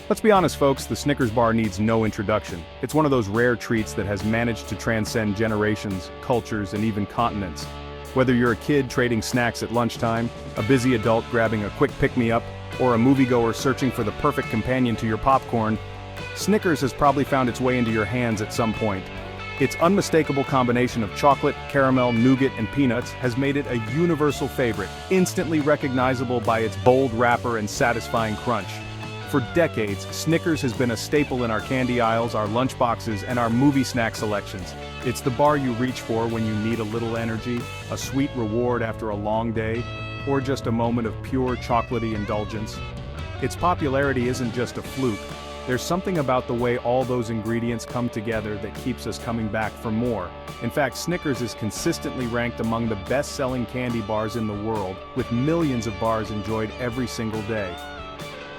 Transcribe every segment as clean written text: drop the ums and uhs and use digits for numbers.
Let's be honest folks, the Snickers bar needs no introduction. It's one of those rare treats that has managed to transcend generations, cultures, and even continents. Whether you're a kid trading snacks at lunchtime, a busy adult grabbing a quick pick-me-up, or a moviegoer searching for the perfect companion to your popcorn, Snickers has probably found its way into your hands at some point. Its unmistakable combination of chocolate, caramel, nougat, and peanuts has made it a universal favorite, instantly recognizable by its bold wrapper and satisfying crunch. For decades, Snickers has been a staple in our candy aisles, our lunchboxes, and our movie snack selections. It's the bar you reach for when you need a little energy, a sweet reward after a long day, or just a moment of pure chocolatey indulgence. Its popularity isn't just a fluke. There's something about the way all those ingredients come together that keeps us coming back for more. In fact, Snickers is consistently ranked among the best-selling candy bars in the world, with millions of bars enjoyed every single day.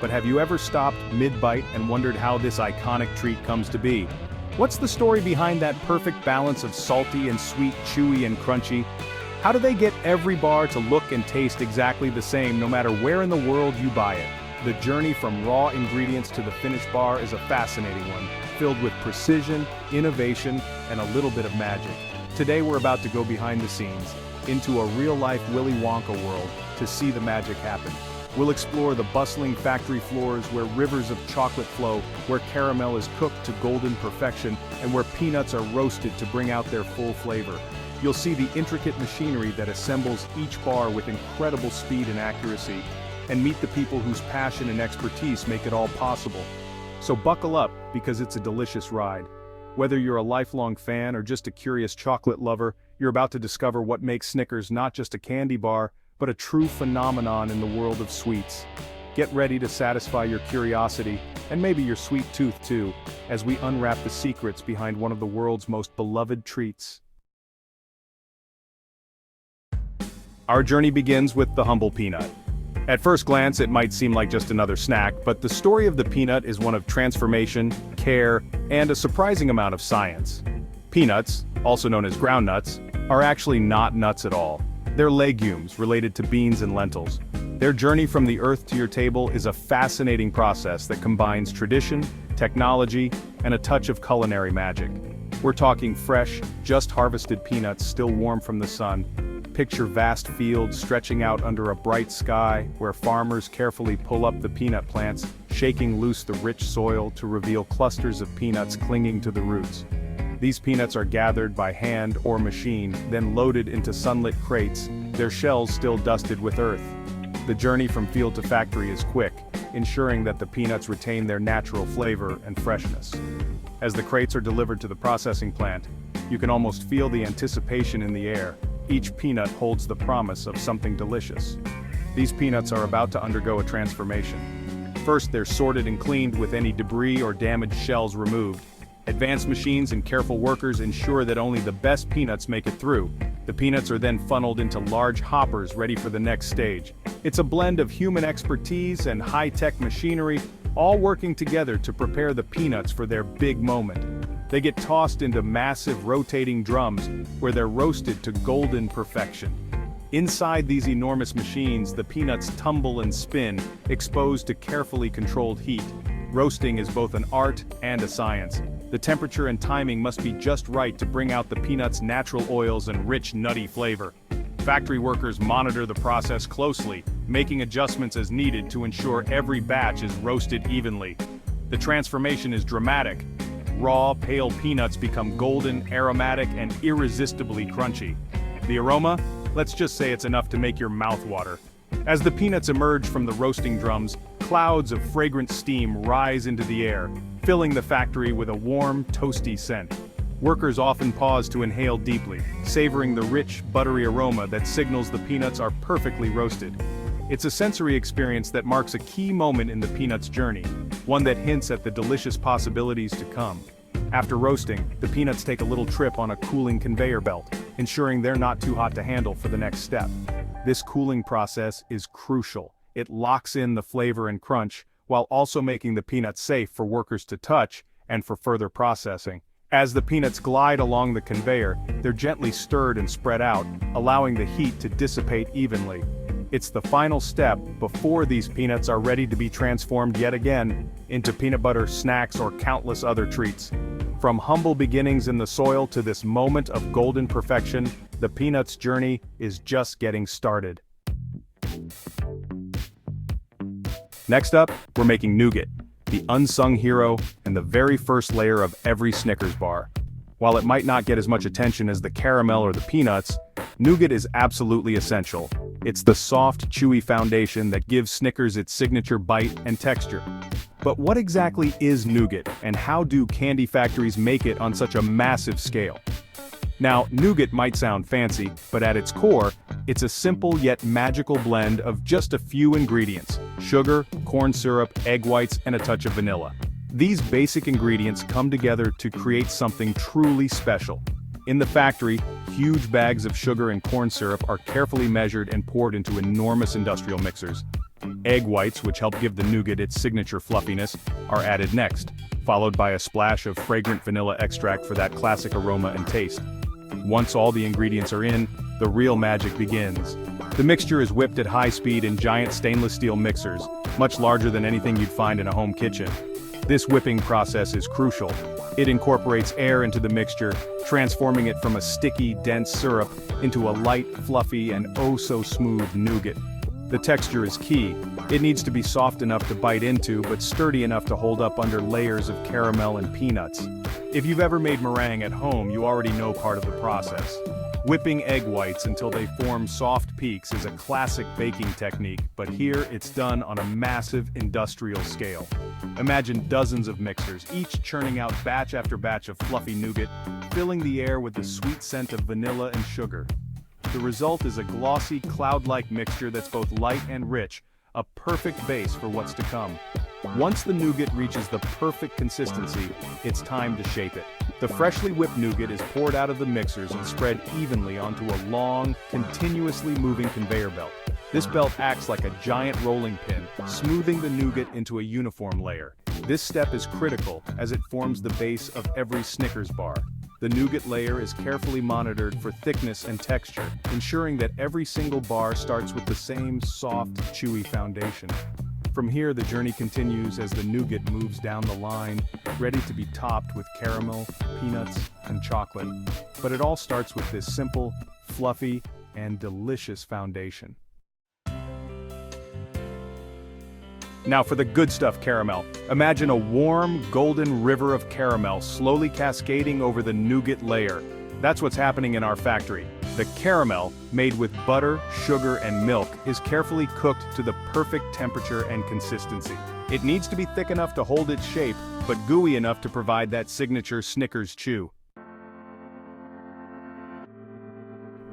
But have you ever stopped mid-bite and wondered how this iconic treat comes to be? What's the story behind that perfect balance of salty and sweet, chewy and crunchy? How do they get every bar to look and taste exactly the same no matter where in the world you buy it? The journey from raw ingredients to the finished bar is a fascinating one, filled with precision, innovation, and a little bit of magic. Today we're about to go behind the scenes, into a real-life Willy Wonka world, to see the magic happen. We'll explore the bustling factory floors where rivers of chocolate flow, where caramel is cooked to golden perfection, and where peanuts are roasted to bring out their full flavor. You'll see the intricate machinery that assembles each bar with incredible speed and accuracy, and meet the people whose passion and expertise make it all possible. So buckle up, because it's a delicious ride. Whether you're a lifelong fan or just a curious chocolate lover, you're about to discover what makes Snickers not just a candy bar, but a true phenomenon in the world of sweets. Get ready to satisfy your curiosity, and maybe your sweet tooth too, as we unwrap the secrets behind one of the world's most beloved treats. Our journey begins with the humble peanut. At first glance, it might seem like just another snack, but the story of the peanut is one of transformation, care, and a surprising amount of science. Peanuts, also known as groundnuts, are actually not nuts at all. They're legumes related to beans and lentils. Their journey from the earth to your table is a fascinating process that combines tradition, technology, and a touch of culinary magic. We're talking fresh, just harvested peanuts still warm from the sun. Picture vast fields stretching out under a bright sky, where farmers carefully pull up the peanut plants, shaking loose the rich soil to reveal clusters of peanuts clinging to the roots. These peanuts are gathered by hand or machine, then loaded into sunlit crates, their shells still dusted with earth. The journey from field to factory is quick, ensuring that the peanuts retain their natural flavor and freshness. As the crates are delivered to the processing plant, you can almost feel the anticipation in the air. Each peanut holds the promise of something delicious. These peanuts are about to undergo a transformation. First, they're sorted and cleaned with any debris or damaged shells removed. Advanced machines and careful workers ensure that only the best peanuts make it through. The peanuts are then funneled into large hoppers ready for the next stage. It's a blend of human expertise and high-tech machinery, all working together to prepare the peanuts for their big moment. They get tossed into massive rotating drums, where they're roasted to golden perfection. Inside these enormous machines, the peanuts tumble and spin, exposed to carefully controlled heat. Roasting is both an art and a science. The temperature and timing must be just right to bring out the peanuts' natural oils and rich, nutty flavor. Factory workers monitor the process closely, making adjustments as needed to ensure every batch is roasted evenly. The transformation is dramatic. Raw, pale peanuts become golden, aromatic, and irresistibly crunchy. The aroma? Let's just say it's enough to make your mouth water. As the peanuts emerge from the roasting drums, clouds of fragrant steam rise into the air, filling the factory with a warm, toasty scent. Workers often pause to inhale deeply, savoring the rich, buttery aroma that signals the peanuts are perfectly roasted. It's a sensory experience that marks a key moment in the peanuts' journey, one that hints at the delicious possibilities to come. After roasting, the peanuts take a little trip on a cooling conveyor belt, ensuring they're not too hot to handle for the next step. This cooling process is crucial. It locks in the flavor and crunch, while also making the peanuts safe for workers to touch and for further processing. As the peanuts glide along the conveyor, they're gently stirred and spread out, allowing the heat to dissipate evenly. It's the final step before these peanuts are ready to be transformed yet again into peanut butter, snacks, or countless other treats. From humble beginnings in the soil to this moment of golden perfection, the peanuts' journey is just getting started. Next up, we're making nougat, the unsung hero and the very first layer of every Snickers bar. While it might not get as much attention as the caramel or the peanuts, nougat is absolutely essential. It's the soft, chewy foundation that gives Snickers its signature bite and texture. But what exactly is nougat, and how do candy factories make it on such a massive scale? Now, nougat might sound fancy, but at its core, it's a simple yet magical blend of just a few ingredients: sugar, corn syrup, egg whites, and a touch of vanilla. These basic ingredients come together to create something truly special. In the factory, huge bags of sugar and corn syrup are carefully measured and poured into enormous industrial mixers. Egg whites, which help give the nougat its signature fluffiness, are added next, followed by a splash of fragrant vanilla extract for that classic aroma and taste. Once all the ingredients are in, the real magic begins. The mixture is whipped at high speed in giant stainless steel mixers, much larger than anything you'd find in a home kitchen. This whipping process is crucial. It incorporates air into the mixture, transforming it from a sticky, dense syrup into a light, fluffy, and oh-so-smooth nougat. The texture is key. It needs to be soft enough to bite into, but sturdy enough to hold up under layers of caramel and peanuts. If you've ever made meringue at home, you already know part of the process. Whipping egg whites until they form soft peaks is a classic baking technique, but here it's done on a massive industrial scale. Imagine dozens of mixers, each churning out batch after batch of fluffy nougat, filling the air with the sweet scent of vanilla and sugar. The result is a glossy, cloud-like mixture that's both light and rich, a perfect base for what's to come. Once the nougat reaches the perfect consistency, it's time to shape it. The freshly whipped nougat is poured out of the mixers and spread evenly onto a long, continuously moving conveyor belt. This belt acts like a giant rolling pin, smoothing the nougat into a uniform layer. This step is critical as it forms the base of every Snickers bar. The nougat layer is carefully monitored for thickness and texture, ensuring that every single bar starts with the same soft, chewy foundation. From here, the journey continues as the nougat moves down the line, ready to be topped with caramel, peanuts, and chocolate. But it all starts with this simple, fluffy, and delicious foundation. Now for the good stuff caramel. Imagine a warm, golden river of caramel slowly cascading over the nougat layer. That's what's happening in our factory. The caramel, made with butter, sugar, and milk, is carefully cooked to the perfect temperature and consistency. It needs to be thick enough to hold its shape, but gooey enough to provide that signature Snickers chew.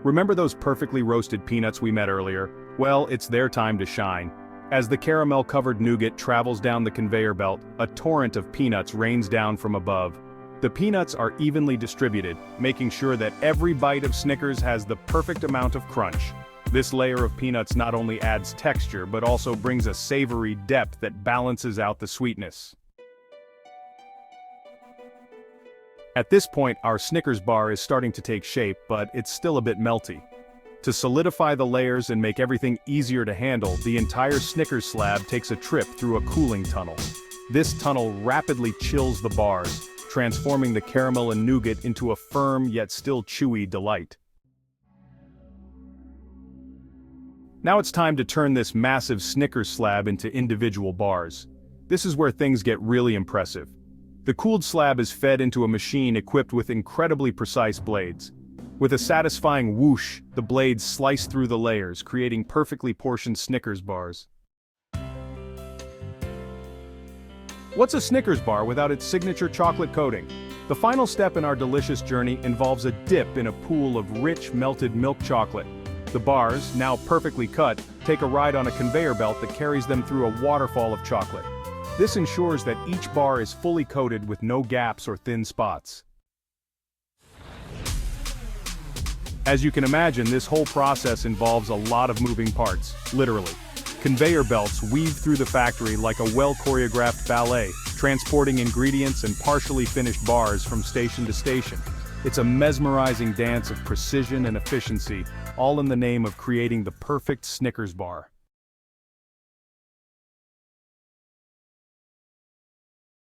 Remember those perfectly roasted peanuts we met earlier? Well, it's their time to shine. As the caramel-covered nougat travels down the conveyor belt, a torrent of peanuts rains down from above. The peanuts are evenly distributed, making sure that every bite of Snickers has the perfect amount of crunch. This layer of peanuts not only adds texture but also brings a savory depth that balances out the sweetness. At this point, our Snickers bar is starting to take shape, but it's still a bit melty. To solidify the layers and make everything easier to handle, the entire Snickers slab takes a trip through a cooling tunnel. This tunnel rapidly chills the bars, transforming the caramel and nougat into a firm yet still chewy delight. Now it's time to turn this massive Snickers slab into individual bars. This is where things get really impressive. The cooled slab is fed into a machine equipped with incredibly precise blades. With a satisfying whoosh, the blades slice through the layers, creating perfectly portioned Snickers bars. What's a Snickers bar without its signature chocolate coating? The final step in our delicious journey involves a dip in a pool of rich, melted milk chocolate. The bars, now perfectly cut, take a ride on a conveyor belt that carries them through a waterfall of chocolate. This ensures that each bar is fully coated with no gaps or thin spots. As you can imagine, this whole process involves a lot of moving parts, literally. Conveyor belts weave through the factory like a well-choreographed ballet, transporting ingredients and partially finished bars from station to station. It's a mesmerizing dance of precision and efficiency, all in the name of creating the perfect Snickers bar.